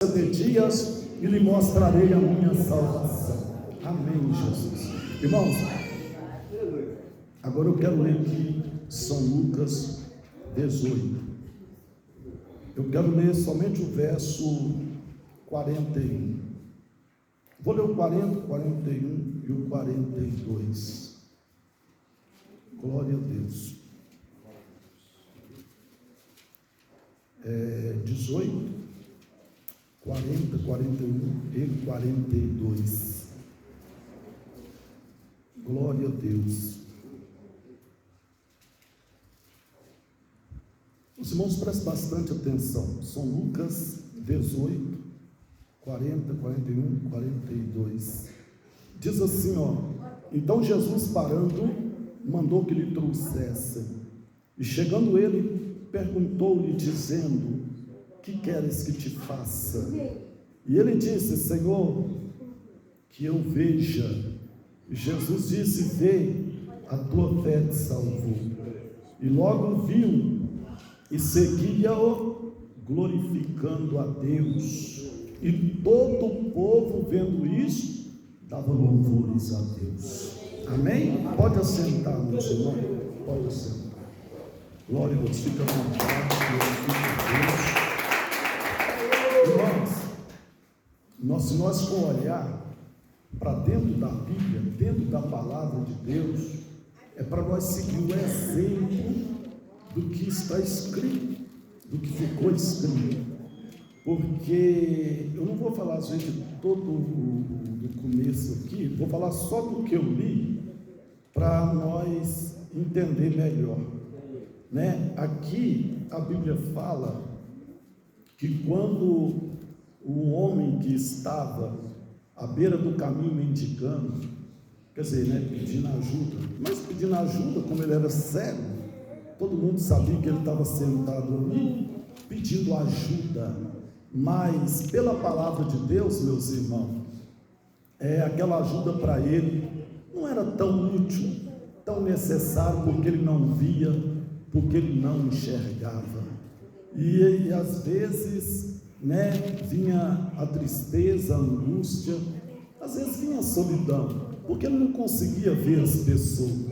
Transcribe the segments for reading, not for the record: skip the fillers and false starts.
de dias e lhe mostrarei a minha salvação. Amém, Jesus. Irmãos, agora eu quero ler aqui São Lucas 18. Eu quero ler somente o verso 41. Vou ler o 40, 41 e o 42. Glória a Deus. 18, 40, 41 e 42. Glória a Deus. Os irmãos prestem bastante atenção. São Lucas 18, 40, 41, 42. Diz assim, então Jesus parando, mandou que lhe trouxessem. E chegando ele, perguntou-lhe dizendo: que queres que te faça? E ele disse: Senhor, que eu veja. E Jesus disse: vê, a tua fé te salvou. E logo viu e seguia-o, glorificando a Deus. E todo o povo, vendo isso, dava louvores a Deus. Amém? Pode assentar, meus irmãos. Pode assentar. Glória a Deus. Fica à vontade. Glorifica a Deus. Irmãos, se nós for olhar para dentro da Bíblia, dentro da palavra de Deus, é para nós seguir o exemplo do que está escrito, do que ficou escrito. Porque eu não vou falar às vezes de todo o começo aqui, vou falar só do que eu li, para nós entender melhor. Aqui a Bíblia fala que quando o homem que estava à beira do caminho mendigando, quer dizer, pedindo ajuda, mas pedindo ajuda, como ele era cego, todo mundo sabia que ele estava sentado ali, pedindo ajuda, mas pela palavra de Deus, meus irmãos, aquela ajuda para ele não era tão útil, tão necessário, porque ele não via, porque ele não enxergava, e às vezes, vinha a tristeza, a angústia, às vezes vinha a solidão, porque ele não conseguia ver as pessoas,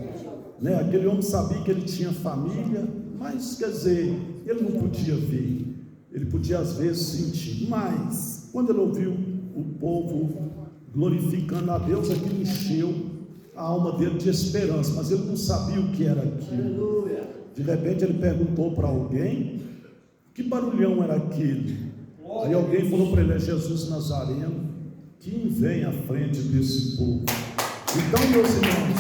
aquele homem sabia que ele tinha família, mas quer dizer, ele não podia ver, ele podia às vezes sentir, mas quando ele ouviu o povo glorificando a Deus, aquilo encheu a alma dele de esperança, mas ele não sabia o que era aquilo. De repente ele perguntou para alguém: que barulhão era aquele? Aí alguém falou para ele: é Jesus Nazareno, quem vem à frente desse povo. Então, meus irmãos,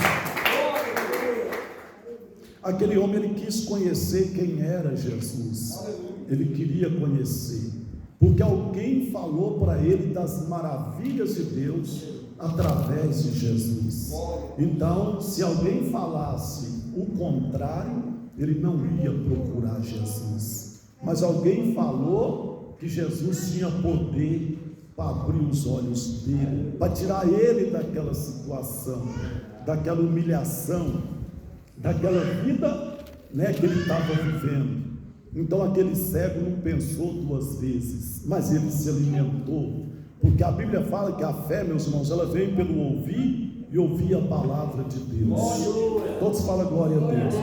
aquele homem, ele quis conhecer quem era Jesus, ele queria conhecer, porque alguém falou para ele das maravilhas de Deus através de Jesus. Então, se alguém falasse o contrário, ele não ia procurar Jesus, mas alguém falou que Jesus tinha poder para abrir os olhos dele, para tirar ele daquela situação, daquela humilhação, daquela vida que ele estava vivendo. Então aquele cego não pensou duas vezes, mas ele se alimentou, porque a Bíblia fala que a fé, meus irmãos, ela vem pelo ouvir e ouvir a palavra de Deus. Todos falam glória a Deus.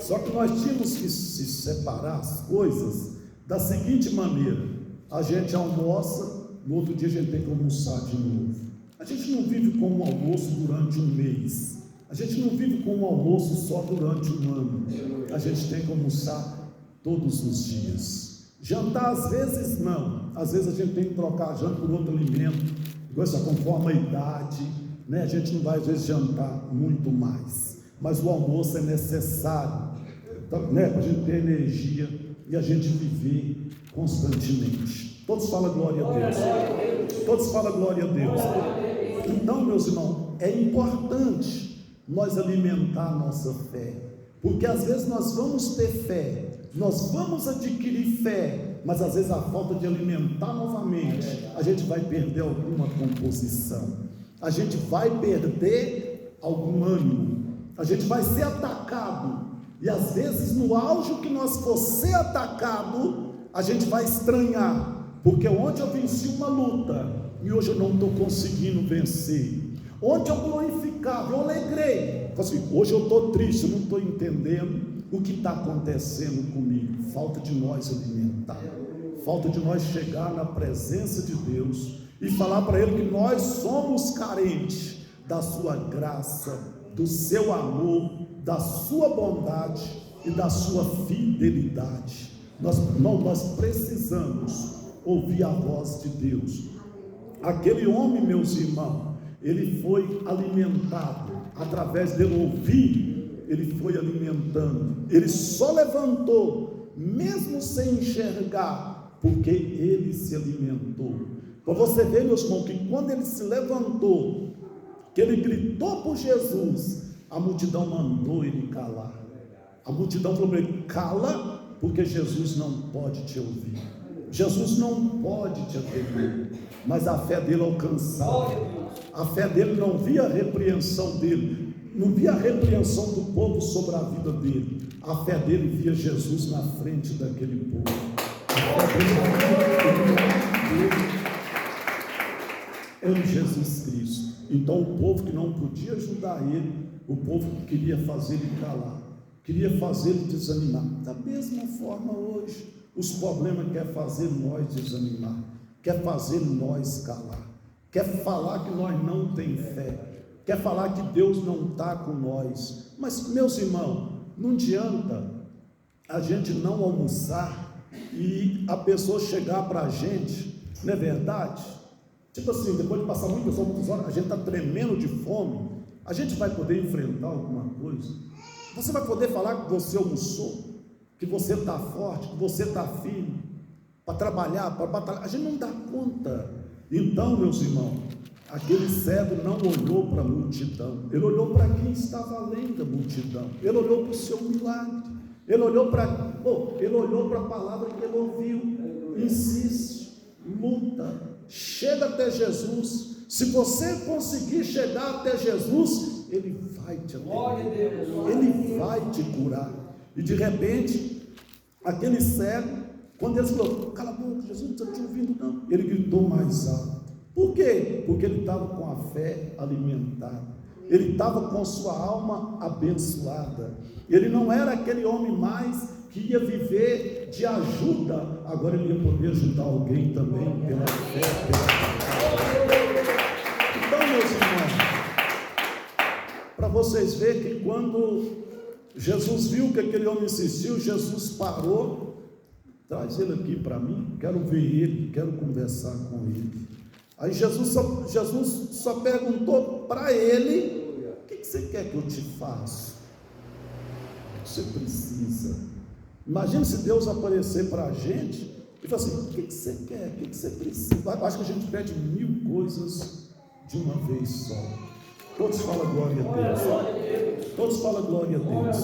Só que nós tínhamos que se separar as coisas da seguinte maneira: a gente almoça, no outro dia a gente tem que almoçar de novo. A gente não vive com um almoço durante um mês, a gente não vive com um almoço só durante um ano, a gente tem que almoçar todos os dias. Jantar às vezes não, às vezes a gente tem que trocar a janta por outro alimento, conforme a idade, a gente não vai às vezes jantar muito mais, mas o almoço é necessário, para a gente ter energia e a gente viver constantemente. Todos falam glória a Deus. Todos falam glória a Deus. Então, meus irmãos, é importante nós alimentar a nossa fé, porque às vezes nós vamos ter fé, nós vamos adquirir fé, mas às vezes a falta de alimentar novamente, a gente vai perder alguma composição, a gente vai perder algum ânimo, a gente vai ser atacado, e às vezes no auge que nós for ser atacado, a gente vai estranhar, Porque ontem eu venci uma luta e hoje eu não estou conseguindo vencer. Ontem eu glorificava, eu alegrei. Assim, hoje eu estou triste, eu não estou entendendo o que está acontecendo comigo. Falta de nós alimentar, falta de nós chegar na presença de Deus e falar para Ele que nós somos carentes da sua graça, do seu amor, da sua bondade e da sua fidelidade. Nós precisamos ouvir a voz de Deus. Aquele homem, meus irmãos, ele foi alimentado, através dele ouvir, ele foi alimentando, ele só levantou, mesmo sem enxergar, porque ele se alimentou. Para você ver, meus irmãos, que quando ele se levantou, que ele gritou por Jesus, a multidão mandou ele calar. A multidão falou para ele: cala, porque Jesus não pode te ouvir, Jesus não pode te atender. Mas a fé dele alcançava, a fé dele não via a repreensão dele, não via a repreensão do povo sobre a vida dele, a fé dele via Jesus na frente daquele povo. A fé dele é Jesus Cristo. Então o povo que não podia ajudar ele, o povo que queria fazer ele calar, queria fazer ele desanimar. Da mesma forma hoje, os problemas querem fazer nós desanimar, quer fazer nós calar, quer falar que nós não temos fé, quer falar que Deus não está com nós. Mas, meus irmãos, não adianta a gente não almoçar e a pessoa chegar para a gente, não é verdade? Tipo assim, depois de passar muitas horas, a gente está tremendo de fome, a gente vai poder enfrentar alguma coisa? Você vai poder falar que você almoçou, que você está forte, que você está firme, para trabalhar, para batalhar? A gente não dá conta. Então, meus irmãos, aquele cego não olhou para a multidão, ele olhou para quem estava além da multidão, ele olhou para o seu milagre, ele olhou para a palavra que ele ouviu. Insiste, luta, chega até Jesus. Se você conseguir chegar até Jesus, Ele vai te atender, Ele vai te curar. E de repente, aquele cego, quando ele falou: cala a boca, Jesus não está te ouvindo não, ele gritou mais alto. Por quê? Porque ele estava com a fé alimentada, ele estava com sua alma abençoada. Ele não era aquele homem mais que ia viver de ajuda, agora ele ia poder ajudar alguém também pela fé, pela palavra. Então, meus irmãos, para vocês verem que quando Jesus viu que aquele homem insistiu, Jesus parou: traz ele aqui para mim, quero ver ele, quero conversar com ele. Aí Jesus só perguntou para ele: o que você quer que eu te faça? O que você precisa? Imagina se Deus aparecer para a gente e falar assim: o que você quer? O que você precisa? Eu acho que a gente pede 1000 coisas de uma vez só. Todos falam glória a Deus. Todos falam glória a Deus.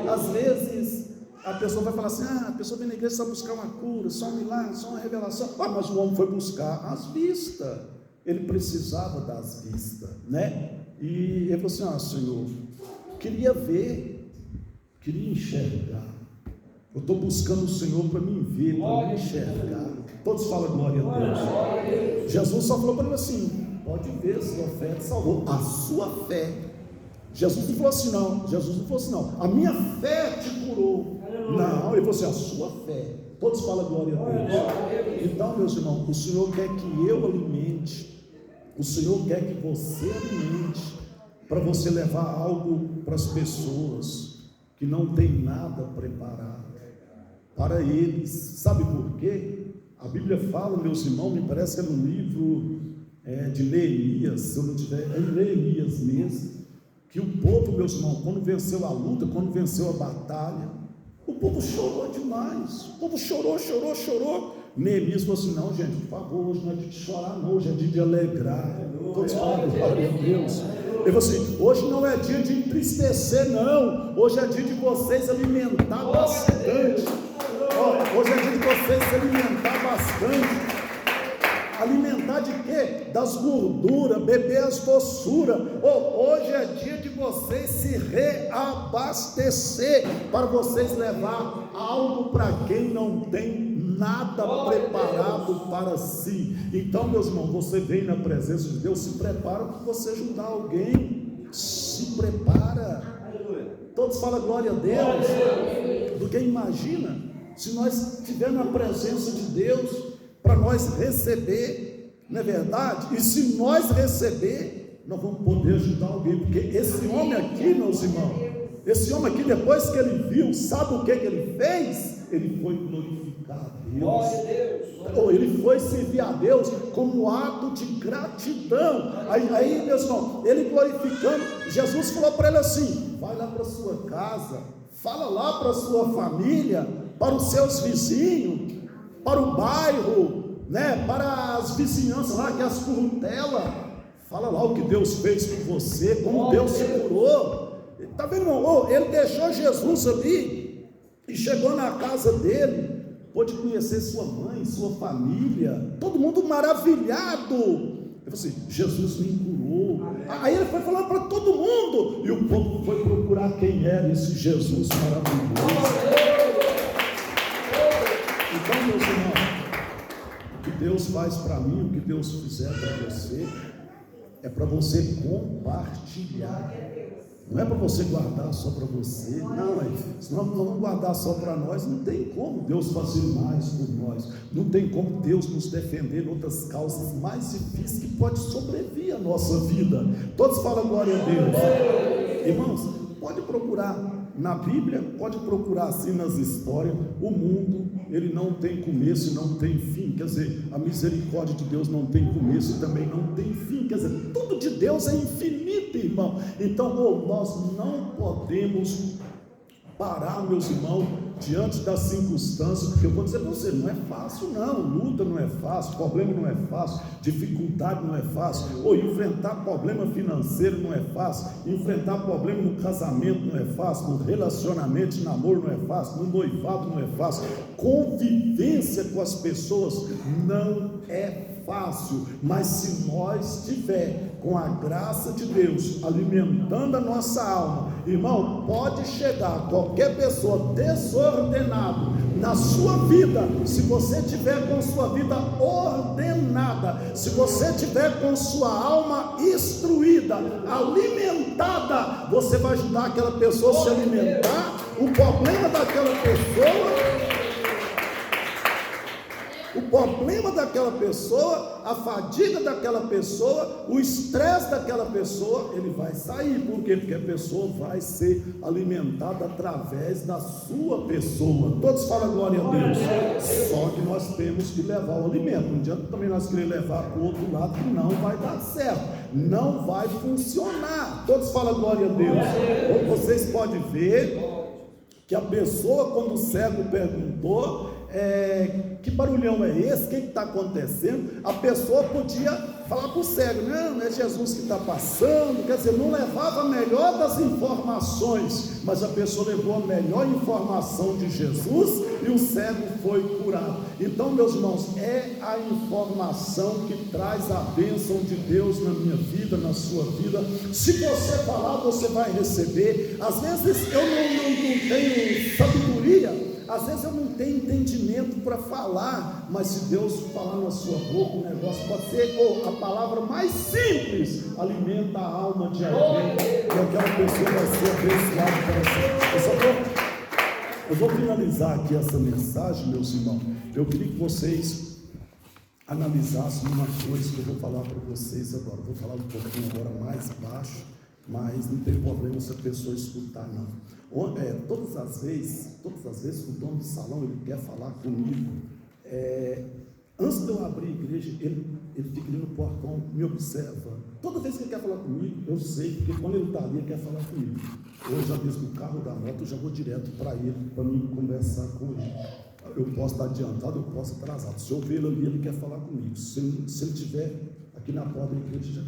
Às vezes a pessoa vai falar assim: a pessoa vem na igreja só buscar uma cura, só um milagre, só uma revelação. Mas o homem foi buscar as vistas, ele precisava das vistas, né? E ele falou assim: Senhor, queria ver, queria enxergar. Eu estou buscando o Senhor para me ver, para me enxergar. Todos falam glória a Deus. Jesus só falou para ele assim: pode ver, sua fé te salvou. A sua fé. Jesus não falou assim não. Jesus não falou assim não: a minha fé te curou. Não, ele falou assim: a sua fé. Todos falam glória a Deus. Então, meus irmãos, o Senhor quer que eu alimente, o Senhor quer que você alimente, para você levar algo para as pessoas que não tem nada preparado para eles. Sabe por quê? A Bíblia fala, meus irmãos, me parece que é no livro de Neemias, se eu não tiver, é em Neemias mesmo, que o povo, meus irmãos, quando venceu a luta, quando venceu a batalha, o povo chorou demais. O povo chorou. Neemias falou assim: não, gente, por favor, hoje não é dia de chorar não, hoje é dia de alegrar. Todos falam glória a Deus. Ele falou assim: hoje não é dia de entristecer não, hoje é dia de vocês alimentar bastante. Hoje é dia de vocês se alimentar bastante. Alimentar de quê? Das gorduras, beber as doçuras. Hoje é dia de vocês se reabastecer, para vocês levar algo para quem não tem nada preparado para si. Então, meus irmãos, você vem na presença de Deus, se prepara para você ajudar alguém, se prepara. Todos falam glória a Deus. Porque imagina, se nós estivermos na presença de Deus, para nós receber, não é verdade? E se nós receber, nós vamos poder ajudar alguém, porque esse homem aqui, meus irmãos, esse homem aqui, depois que ele viu, sabe o que ele fez? Ele foi glorificar a Deus, ou ele foi servir a Deus como ato de gratidão. Aí, meus irmãos, ele glorificando, Jesus falou para ele assim: vai lá para sua casa, fala lá para a sua família, para os seus vizinhos, para o bairro, né, para as vizinhanças lá, que é as currutelas, fala lá o que Deus fez por você, como Deus te curou. Está vendo, irmão? Ele deixou Jesus ali e chegou na casa dele, pôde conhecer sua mãe, sua família, todo mundo maravilhado. Ele falou assim: Jesus me curou. Aí ele foi falando para todo mundo, e o povo foi procurar quem era esse Jesus maravilhoso. Então, meus irmãos, o que Deus faz para mim, o que Deus fizer para você, é para você compartilhar. Não é para você guardar só para você, não, senão nós vamos guardar só para nós. Não tem como Deus fazer mais por nós, não tem como Deus nos defender em outras causas mais difíceis que pode sobreviver a nossa vida. Todos falam glória a Deus. Irmãos, pode procurar na Bíblia, pode procurar assim nas histórias. O mundo, ele não tem começo e não tem fim. Quer dizer, a misericórdia de Deus não tem começo e também não tem fim. Quer dizer, tudo de Deus é infinito, irmão. Então, nós não podemos parar, meus irmãos, diante das circunstâncias, porque eu vou dizer para você, não é fácil não, luta não é fácil, problema não é fácil, dificuldade não é fácil, ou enfrentar problema financeiro não é fácil, enfrentar problema no casamento não é fácil, no relacionamento, de namoro não é fácil, no noivado não é fácil, convivência com as pessoas não é fácil, mas se nós tiver com a graça de Deus alimentando a nossa alma, irmão, pode chegar qualquer pessoa desordenada na sua vida. Se você tiver com sua vida ordenada, se você tiver com sua alma instruída, alimentada, você vai ajudar aquela pessoa a se alimentar. O problema daquela pessoa, a fadiga daquela pessoa, o estresse daquela pessoa, ele vai sair. Por quê? Porque a pessoa vai ser alimentada através da sua pessoa. Todos falam glória a Deus. Só que nós temos que levar o alimento. Não adianta também nós querer levar para o outro lado, que não vai dar certo, não vai funcionar. Todos falam glória a Deus. Vocês podem ver que a pessoa, quando o cego perguntou, que barulhão é esse? O que está acontecendo? A pessoa podia falar para o cego: não é Jesus que está passando. Quer dizer, não levava a melhor das informações, mas a pessoa levou a melhor informação de Jesus e o cego foi curado. Então, meus irmãos, é a informação que traz a bênção de Deus na minha vida, na sua vida. Se você falar, você vai receber. Às vezes eu não tenho sabedoria, às vezes eu não tenho entendimento para falar, mas se Deus falar na sua boca, o negócio pode ser, a palavra mais simples alimenta a alma de alguém, e aquela pessoa vai ser abençoada para você. Eu vou finalizar aqui essa mensagem, meus irmãos. Eu queria que vocês analisassem uma coisa que eu vou falar para vocês agora. Eu vou falar um pouquinho agora mais baixo, mas não tem problema se a pessoa escutar, não. Todas as vezes que o dono do salão ele quer falar comigo, antes de eu abrir a igreja, ele fica ali no portão, me observa. Toda vez que ele quer falar comigo, eu sei, porque quando ele está ali, ele quer falar comigo. Eu já desço do carro da moto, eu já vou direto para ele, para mim conversar com ele. Eu posso estar adiantado, eu posso estar atrasado. Se eu ver ele ali, ele quer falar comigo. Se ele estiver aqui na porta da igreja,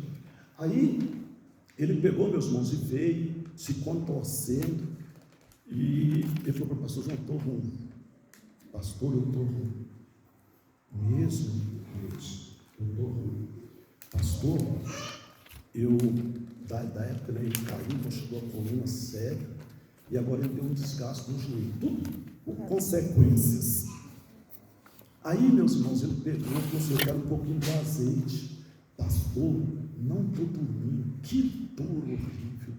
aí ele pegou, meus irmãos, e veio se contorcendo. E ele falou para o pastor: João, estou ruim. Pastor, eu estou ruim. Mesmo, eu estou ruim. Pastor, da época ele caiu, chegou a coluna séria, e agora ele deu um desgaste no joelho. Tudo por consequências. Aí, meus irmãos, ele pegou e falou assim: eu quero um pouquinho de azeite. Pastor, não estou dormindo, que dor horrível.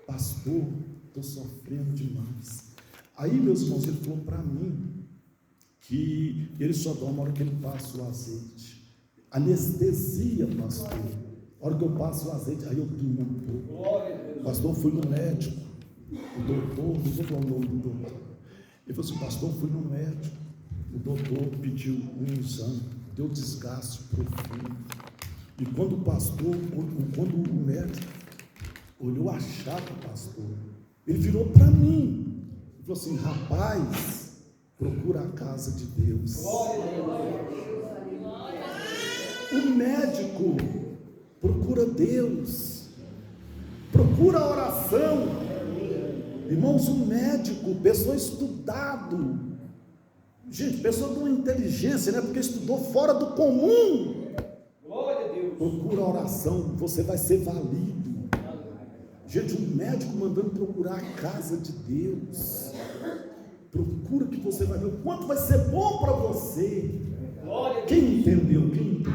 Pastor, estou sofrendo demais. Aí, meus irmãos, ele falou para mim que ele só dorme na hora que ele passa o azeite. Anestesia, pastor. A hora que eu passo o azeite, aí eu durmo um pouco. Pastor, fui no médico, o doutor, não vou falar o nome do doutor. Ele falou assim: pastor, fui no médico, o doutor pediu um exame, deu desgaste profundo. E quando o médico olhou a chapa, pastor, ele virou para mim e falou assim: rapaz, procura a casa de Deus. O médico procura Deus, procura a oração. Irmãos, um médico, pessoa estudado, gente, pessoa de uma inteligência, né? Porque estudou fora do comum. Glória a Deus. Procura a oração, você vai ser valido. Gente, um médico mandando procurar a casa de Deus. Procura que você vai ver o quanto vai ser bom para você. Quem entendeu? Quem entendeu?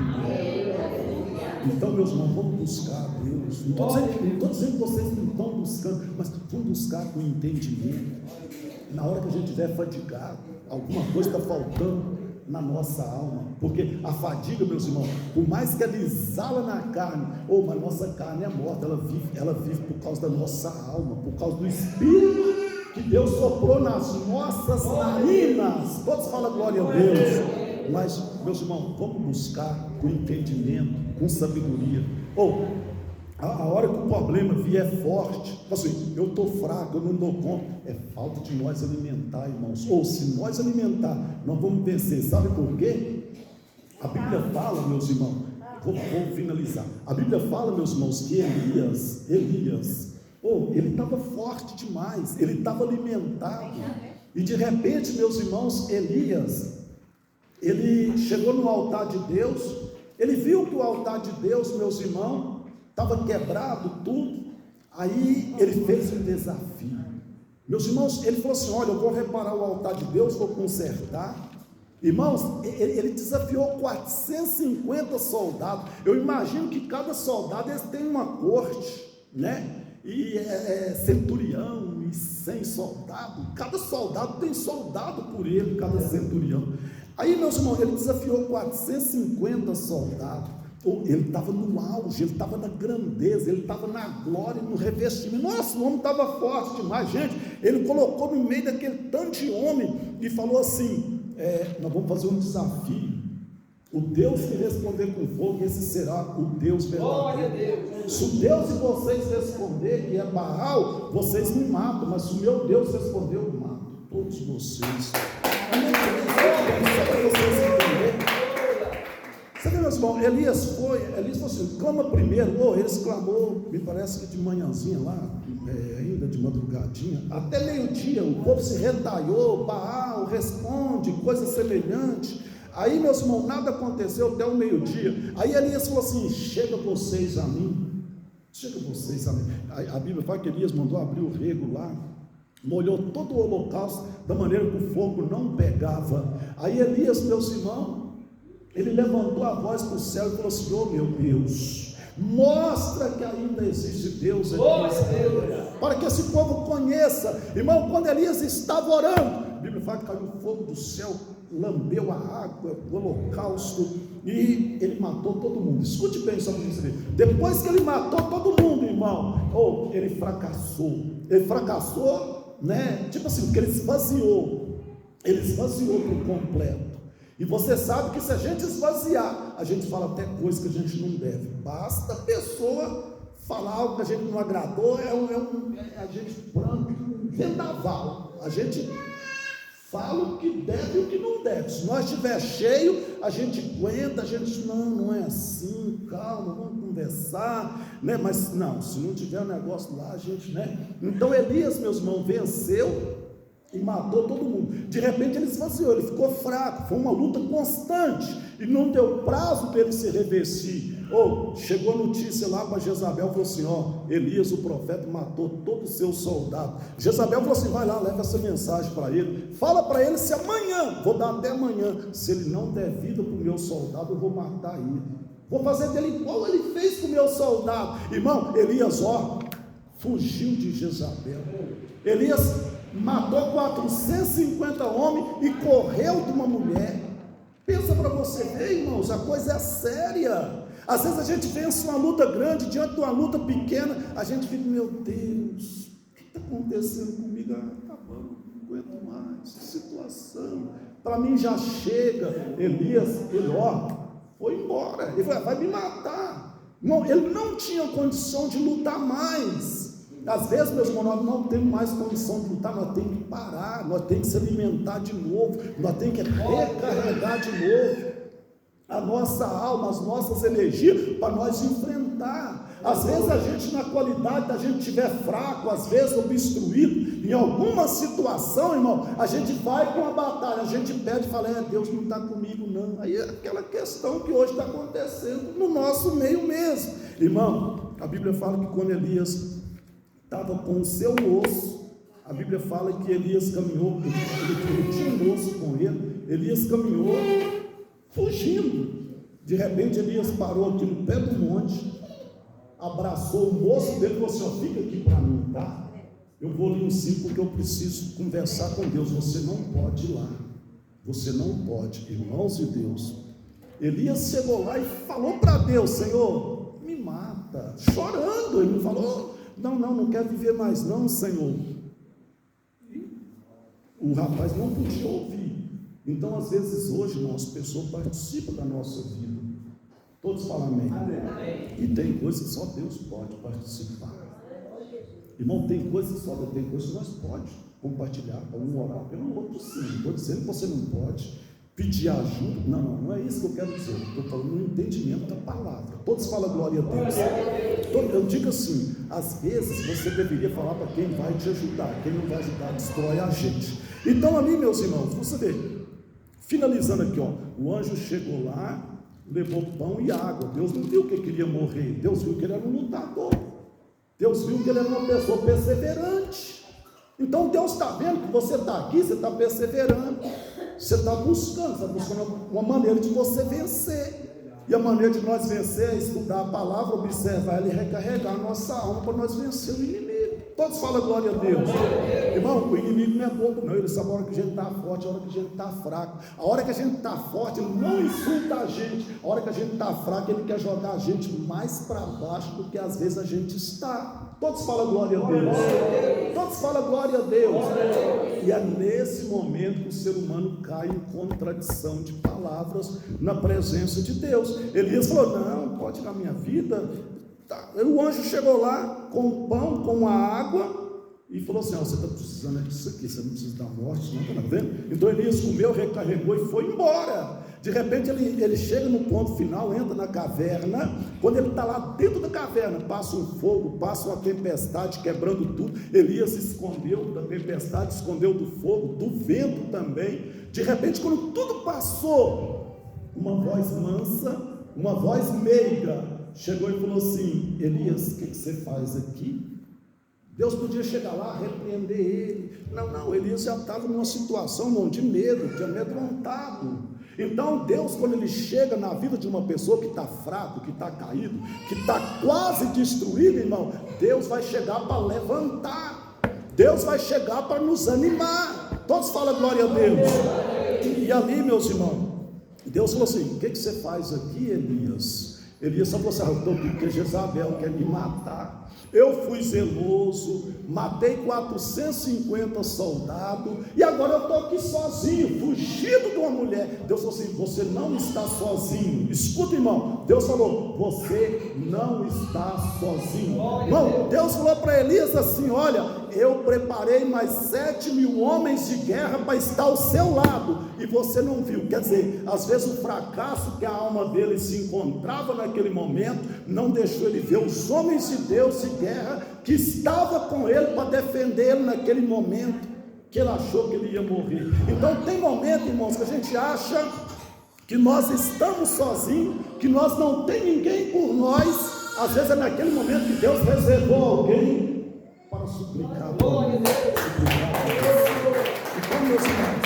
Então, meus irmãos, vamos buscar a Deus. Não estou dizendo que vocês não estão buscando, mas vamos buscar com entendimento. Na hora que a gente estiver fadigado, alguma coisa está faltando na nossa alma, porque a fadiga, meus irmãos, por mais que ela exala na carne, mas nossa carne é morta, ela vive por causa da nossa alma, por causa do Espírito que Deus soprou nas nossas narinas. Todos falam glória a Deus. Mas, meus irmãos, vamos buscar com entendimento, com sabedoria. A hora que o problema vier forte, assim, eu estou fraco, eu não dou conta, é falta de nós alimentar, irmãos. Se nós alimentar, nós vamos vencer. Sabe por quê? A Bíblia fala, meus irmãos, vou finalizar. A Bíblia fala, meus irmãos, que Elias, ele estava forte demais, ele estava alimentado. E de repente, meus irmãos, Elias, ele chegou no altar de Deus, ele viu que o altar de Deus, meus irmãos, estava quebrado tudo. Aí ele fez um desafio, meus irmãos. Ele falou assim: olha, eu vou reparar o altar de Deus, vou consertar. Irmãos, ele desafiou 450 soldados. Eu imagino que cada soldado eles tem uma corte, né? E centurião e 100 soldados. Cada soldado tem soldado por ele, cada centurião. Aí, meus irmãos, ele desafiou 450 soldados. Ele estava no auge, ele estava na grandeza, ele estava na glória, no revestimento. Nossa, o homem estava forte demais, gente. Ele colocou no meio daquele tanto de homem e falou assim: nós vamos fazer um desafio. O Deus que responder com fogo, esse será o Deus verdadeiro. Se o Deus de vocês responder que é Baal, vocês me matam, mas se o meu Deus responder, eu mato todos vocês. Sabe, meus irmãos, Elias falou assim: clama primeiro. Eles clamou, me parece que de manhãzinha lá, ainda de madrugadinha, até meio-dia, o povo se retalhou, Baal responde, coisa semelhante. Aí, meus irmãos, nada aconteceu até o meio-dia. Aí Elias falou assim: chega vocês a mim. A Bíblia fala que Elias mandou abrir o rego lá, molhou todo o holocausto, da maneira que o fogo não pegava. Aí Elias, meus irmãos, ele levantou a voz para o céu e falou assim: oh meu Deus, mostra que ainda existe Deus aqui, para que esse povo conheça. Irmão, quando Elias estava orando, a Bíblia fala que caiu o fogo do céu, lambeu a água, o holocausto, e ele matou todo mundo. Escute bem só para você ver. Depois que ele matou todo mundo, irmão, ele fracassou, né? Tipo assim, porque ele esvaziou por completo. E você sabe que se a gente esvaziar, a gente fala até coisa que a gente não deve. Basta a pessoa falar algo que a gente não agradou, a gente branco, um vendaval. A gente fala o que deve e o que não deve. Se nós estiver cheio, a gente aguenta, a gente não é assim, calma, vamos conversar, né? Mas não, se não tiver um negócio lá, a gente, né? Então Elias, meus irmãos, venceu e matou todo mundo. De repente ele esvaziou, ele ficou fraco, foi uma luta constante, e não deu prazo para ele se revestir. Chegou a notícia lá para Jezabel, falou assim, Elias o profeta matou todos os seus soldados. Jezabel falou assim, vai lá, leva essa mensagem para ele, fala para ele se amanhã, vou dar até amanhã, se ele não der vida para o meu soldado, eu vou matar ele, vou fazer dele igual ele fez com o meu soldado. Irmão, Elias fugiu de Jezabel. Elias matou 450 homens e correu de uma mulher. Pensa para você ver, irmãos, a coisa é séria. Às vezes a gente vence uma luta grande, diante de uma luta pequena, a gente fica, meu Deus, o que está acontecendo comigo? Tá bom, não aguento mais, que situação, para mim já chega. Elias, ele foi embora, ele falou, vai me matar. Não, ele não tinha condição de lutar mais. Às vezes, meus irmãos, nós não temos mais condição de lutar, nós temos que parar, nós temos que se alimentar de novo, nós temos que recarregar de novo a nossa alma, as nossas energias, para nós enfrentar. Às vezes a gente, na qualidade da gente estiver fraco, às vezes obstruído, em alguma situação, irmão, a gente vai com a batalha, a gente pede e fala, Deus não está comigo não. Aí é aquela questão que hoje está acontecendo no nosso meio mesmo. Irmão, a Bíblia fala que quando Elias estava com o seu osso, a Bíblia fala que Elias caminhou, ele tinha um osso com ele, Elias caminhou fugindo. De repente Elias parou aqui no pé do monte, abraçou o moço dele e falou assim, fica aqui para mim, tá? Eu vou ali um 5 porque eu preciso conversar com Deus. Você não pode ir lá, você não pode. Irmãos de Deus, Elias chegou lá e falou para Deus, Senhor, me mata, chorando. Ele não falou, não quero viver mais não, Senhor. E o rapaz não podia ouvir. Então, às vezes, hoje, irmãos, pessoas participam da nossa vida. Todos falam amém. E tem coisas que só Deus pode participar. Irmão, tem coisas que só Deus, tem coisas que nós podemos compartilhar, para um orar pelo outro, sim. Estou dizendo que você não pode pedir ajuda. Não é isso que eu quero dizer. Estou falando no entendimento da palavra. Todos falam glória a Deus. Eu digo assim, às vezes você deveria falar para quem vai te ajudar. Quem não vai ajudar, destrói a gente. Então ali, meus irmãos, você vê, finalizando aqui, o anjo chegou lá, levou pão e água. Deus não viu que ele queria morrer, Deus viu que ele era um lutador, Deus viu que ele era uma pessoa perseverante. Então Deus está vendo que você está aqui, você está perseverando, você está buscando uma maneira de você vencer. E a maneira de nós vencer é estudar a palavra, observar ela e recarregar a nossa alma para nós vencer o inimigo. Todos falam glória a Deus. Irmão, o inimigo não é bobo não, ele sabe a hora que a gente está forte, a hora que a gente está fraco. A hora que a gente está forte, ele não insulta a gente. A hora que a gente está fraco, ele quer jogar a gente mais para baixo do que às vezes a gente está. Todos falam glória a Deus. Todos falam glória a Deus. E é nesse momento que o ser humano cai em contradição de palavras na presença de Deus. Elias falou, não, pode ir na minha vida. O anjo chegou lá com o pão, com a água e falou assim, você está precisando disso aqui, você não precisa da morte, não está vendo? Então Elias comeu, recarregou e foi embora. De repente ele chega no ponto final, entra na caverna. Quando ele está lá dentro da caverna, passa um fogo, passa uma tempestade quebrando tudo. Elias se escondeu da tempestade, escondeu do fogo, do vento também. De repente, quando tudo passou, uma voz mansa, uma voz meiga chegou e falou assim, Elias, o que você faz aqui? Deus podia chegar lá, repreender ele. Não, Elias já estava numa situação, irmão, de medo, de amedrontado. Então Deus, quando ele chega na vida de uma pessoa que está fraco, que está caído, que está quase destruído, irmão, Deus vai chegar para levantar, Deus vai chegar para nos animar. Todos falam glória a Deus. E ali, meus irmãos, Deus falou assim, o que você faz aqui, Elias? Elias só falou assim, eu estou aqui porque Jezabel quer me matar. Eu fui zeloso, matei 450 soldados, e agora eu estou aqui sozinho, fugido de uma mulher. Deus falou assim, você não está sozinho. Escuta, irmão, Deus falou, você não está sozinho. Irmão, Deus falou para Elias assim, olha, eu preparei mais 7.000 homens de guerra para estar ao seu lado, e você não viu. Quer dizer, às vezes o fracasso que a alma dele se encontrava naquele momento, não deixou ele ver os homens de Deus de guerra, que estava com ele para defender ele naquele momento, que ele achou que ele ia morrer. Então tem momento, irmãos, que a gente acha que nós estamos sozinhos, que nós não tem ninguém por nós. Às vezes é naquele momento que Deus reservou alguém para suplicar por nós. Então, meus irmãos,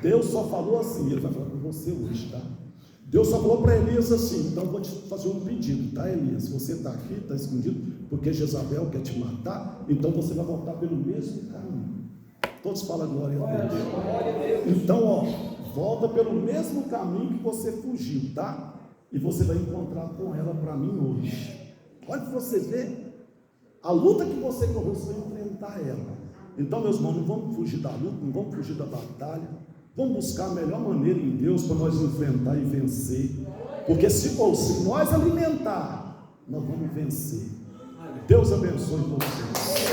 Deus só falou assim, Ele vai falar com você hoje, tá? Deus só falou para Elias assim: então eu vou te fazer um pedido, tá, Elias? Você está aqui, está escondido, porque Jezabel quer te matar, então você vai voltar pelo mesmo caminho. Todos falam glória a Deus. Então, volta pelo mesmo caminho que você fugiu, tá? E você vai encontrar com ela para mim hoje. Pode você ver a luta que você correu, você vai enfrentar ela. Então, meus irmãos, não vamos fugir da luta, não vamos fugir da batalha. Vamos buscar a melhor maneira em Deus para nós enfrentar e vencer. Porque se nós alimentar, nós vamos vencer. Deus abençoe vocês.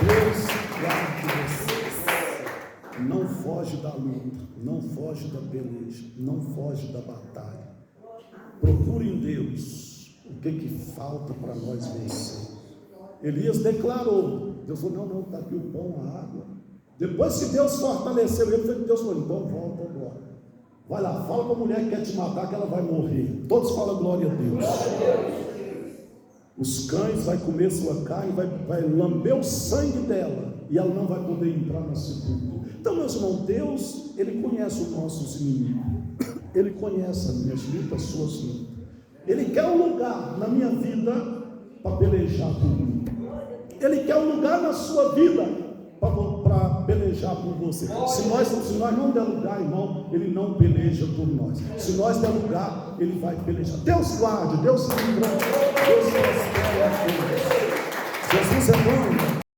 Deus guarde vocês. Não foge da luta, não foge da peleja, não foge da batalha. Procure em Deus o que falta para nós vencer. Elias declarou. Deus falou: não, está aqui o pão, a água. Depois que Deus fortaleceu ele, Deus falou: então volta agora. Vai lá, fala com a mulher que quer te matar, que ela vai morrer. Todos falam glória a Deus. Os cães vão comer sua carne, vai lamber o sangue dela, e ela não vai poder entrar na sepultura. Então, meus irmãos, Deus, Ele conhece os nossos inimigos. Ele conhece as minhas lutas, as suas lutas. Ele quer um lugar na minha vida para pelejar por mim. Ele quer um lugar na sua vida para pelejar por você. Se nós não der lugar, irmão, Ele não peleja por nós. Se nós der lugar, Ele vai pelejar. Deus guarde, Deus livre, Deus prospere. Jesus é bom.